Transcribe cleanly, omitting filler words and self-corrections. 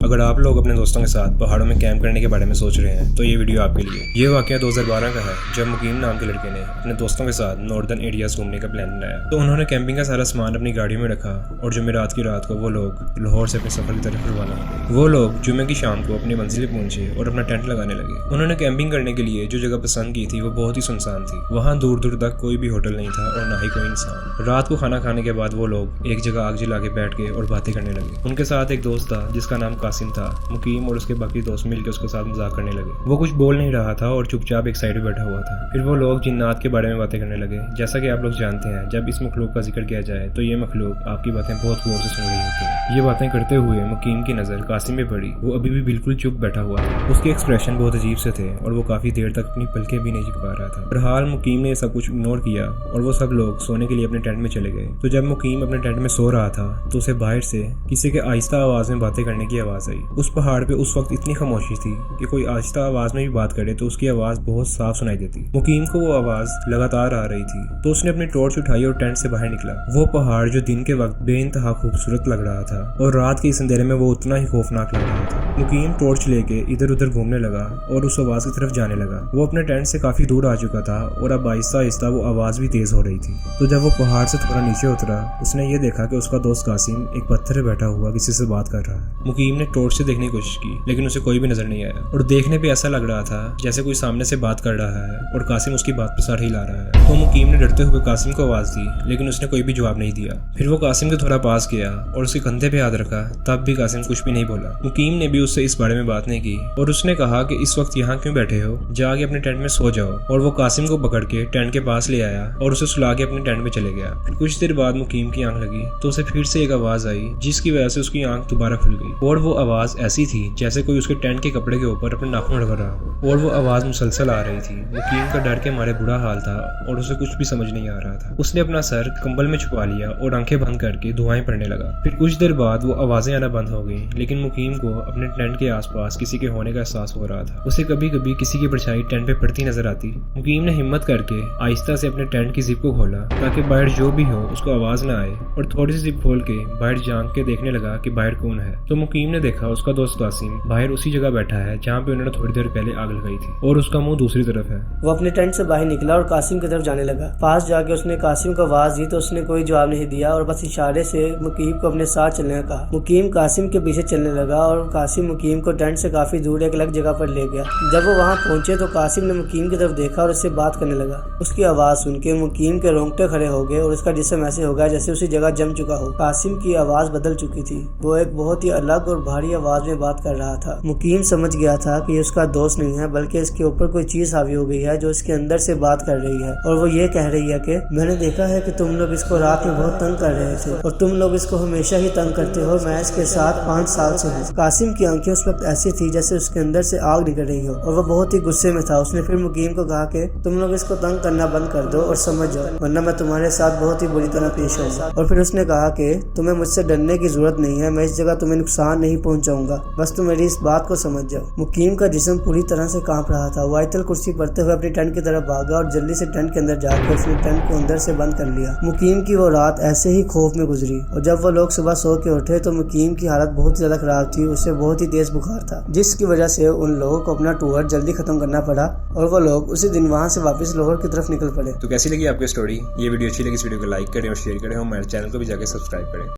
अगर आप लोग अपने दोस्तों के साथ पहाड़ों में कैंप करने के बारे में सोच रहे हैं तो ये वीडियो आपके लिए। ये वाकया 2012 का है जब मुकीम नाम के लड़के ने अपने दोस्तों के साथ नॉर्दर्न एरियाज घूमने का प्लान बनाया। तो उन्होंने कैंपिंग का सारा सामान अपनी गाड़ियों में रखा और जुमेरात की रात को वो लोग लाहौर से अपने सफर की तरफ रवाना हो गए। वो लोग जुमे की शाम को अपनी मंजिल पहुंचे और अपना टेंट लगाने लगे। उन्होंने कैंपिंग करने के लिए जो जगह पसंद की थी वो बहुत ही सुनसान थी। वहाँ दूर दूर तक कोई भी होटल नहीं था और ना ही कोई इंसान। रात को खाना खाने के बाद वो लोग एक जगह आग जला के बैठ गए और बातें करने लगे। उनके साथ एक दोस्त था जिसका नाम कासिम था। मुकीम और उसके बाकी दोस्त मिलकर उसके साथ मजाक करने लगे। वो कुछ बोल नहीं रहा था और चुपचाप एक साइड पे बैठा हुआ था। फिर वो लोग जिन्नात के बारे में बातें करने लगे। जैसा कि आप लोग जानते हैं जब इस मखलूक का जिक्र किया जाए तो ये मखलूक आपकी बातें बहुत गौर से सुन रही होती है। ये बातें करते हुए मुकीम की नजर कासिम पे पड़ी। वो अभी भी बिल्कुल चुप बैठा हुआ था। उसके एक्सप्रेशन बहुत अजीब से थे और वो काफी देर तक अपनी पलकें भी नहीं झपका पा रहा था। बहरहाल मुकीम ने सब कुछ इग्नोर किया और वो सब लोग सोने के लिए अपने टेंट में चले गए। तो जब मुकीम अपने टेंट में सो रहा था तो उसे बाहर से किसी के आहिस्ता आवाज में बातें करने की आवाज आई। उस पहाड़ पे उस वक्त इतनी खामोशी थी कि कोई आहिस्ता आवाज में भी बात करे तो उसकी आवाज बहुत साफ सुनाई देती। मुकीम को वो आवाज लगातार आ रही थी तो उसने अपनी टॉर्च उठाई और टेंट से बाहर निकला। वो पहाड़ जो दिन के वक्त बेइंतहा खूबसूरत लग रहा था और रात के इस अंधेरे में वो उतना ही खौफनाक लग रहा था। मुकीम टॉर्च लेके इधर उधर घूमने लगा और उस आवाज की तरफ जाने लगा। वो अपने टेंट से काफी दूर आ चुका था और अब आहिस्ता आहिस्ता वो आवाज भी तेज हो रही थी। तो जब वो पहाड़ से थोड़ा नीचे उतरा उसने ये देखा कि उसका दोस्त कासिम एक पत्थर पे बैठा हुआ किसी से बात कर रहा है। मुकीम ने टॉर्च से देखने की कोशिश की लेकिन उसे कोई भी नजर नहीं आया और देखने पे ऐसा लग रहा था जैसे कोई सामने से बात कर रहा है और कासिम उसकी बात पर सर हिला रहा है। तो मुकीम ने डरते हुए कासिम को आवाज दी लेकिन उसने कोई भी जवाब नहीं दिया। फिर वो कासिम के थोड़ा पास गया और उसके कंधे पे हाथ रखा। तब भी कासिम कुछ भी नहीं बोला। मुकीम ने भी उससे इस बारे में बात नहीं की और उसने कहा कि इस वक्त यहाँ क्यों बैठे हो, जाके अपने टेंट में सो जाओ। और वो कासिम को पकड़ के टेंट के पास ले आया और उसे सुला के अपने टेंट में चले गया। फिर कुछ देर बाद मुकीम की आंख लगी तो उसे फिर से एक आवाज आई जिसकी वजह से उसकी आंख दोबारा खुल गई। और वो आवाज ऐसी थी जैसे कोई उसके टेंट के कपड़े के ऊपर अपने नाखून रगड़ रहा हो और वो आवाज मुसलसल आ रही थी। मुकीम का डर के मारे बुरा हाल था और उसे कुछ भी समझ नहीं आ रहा था। उसने अपना सर कंबल में छुपा लिया और आंखें बंद करके दुआएं पड़ने लगा। फिर कुछ देर बाद वो आवाजें आना बंद हो गई लेकिन मुकीम को अपने टेंट के आसपास किसी के होने का एहसास हो रहा था। उसे कभी कभी किसी की परछाई टेंट पे पड़ती नजर आती। मुकीम ने हिम्मत करके आहिस्ता से अपने टेंट की जिप को खोला ताकि बाहर जो भी हो उसको आवाज ना आए और थोड़ी सी जिप खोल के बाहर झांक के देखने लगा कि बाहर कौन है। तो मुकीम ने देखा उसका दोस्त कासिम बाहर उसी जगह बैठा है जहाँ पे उन्होंने थोड़ी देर पहले आग लगाई थी और उसका मुंह दूसरी तरफ है। वो अपने टेंट से बाहर निकला और कासिम की तरफ जाने लगा। पास जाके उसने कासिम को आवाज दी तो उसने कोई जवाब नहीं दिया और बस इशारे से मुकीम को अपने साथ चलने का कहा। मुकीम कासिम के पीछे चलने लगा और कासिम मुकीम को टेंट से काफी दूर एक अलग जगह पर ले गया। जब वो वहाँ पहुंचे तो कासिम ने मुकीम की तरफ देखा और उससे बात करने लगा। उसकी आवाज सुन के मुकीम के रोंगटे खड़े हो गए और उसका जिस्म ऐसे हो गया जैसे उसी जगह जम चुका हो। कासिम की आवाज बदल चुकी थी। वो एक बहुत ही अलग और भारी आवाज में बात कर रहा था। मुकीम समझ गया था कि ये उसका दोस्त नहीं है बल्कि इसके ऊपर कोई चीज हावी हो गई है जो इसके अंदर से बात कर रही है और वो ये कह रही है कि मैंने देखा है कि तुम लोग इसको रात में बहुत तंग कर रहे थे और तुम लोग इसको हमेशा ही तंग करते हो। मैं इसके साथ 5 साल से हूँ। कासिम की आंखें उस वक्त ऐसी थी जैसे उसके अंदर से आग निकल रही हो और वो बहुत ही गुस्से में था। उसने फिर मुकीम को कहा कि तुम लोग इसको तंग करना बंद कर दो और समझ जाओ वरना मैं तुम्हारे साथ बहुत ही बुरी तरह पेश होऊंगा। और फिर उसने कहा कि तुम्हें मुझसे डरने की जरूरत नहीं है। मैं इस जगह तुम्हें नुकसान नहीं पहुंचाऊंगा, बस तुम मेरी इस बात को समझ जाओ। मुकीम का जिस्म पूरी तरह से कांप रहा था। वो आयतल कुर्सी पढ़ते हुए अपनी टेंट की तरफ भागा और जल्दी से टेंट के अंदर जाकर उसने टेंट को अंदर से बंद कर लिया। मुकीम की वो रात ऐसे ही खौफ में गुजरी और जब वो लोग सुबह सो के उठे तो मुकीम की हालत बहुत ही ज्यादा खराब थी। उसे बहुत ही तेज बुखार था जिसकी वजह से उन लोगों को अपना टूर जल्दी खत्म करना पड़ा और वो लोग उसी दिन वहाँ से वापस लाहौर की तरफ निकल पड़े। तो कैसी लगी आपकी स्टोरी? ये वीडियो अच्छी लगी इस वीडियो को लाइक करें और शेयर करें और हमारे चैनल को भी जाकर सब्सक्राइब करें।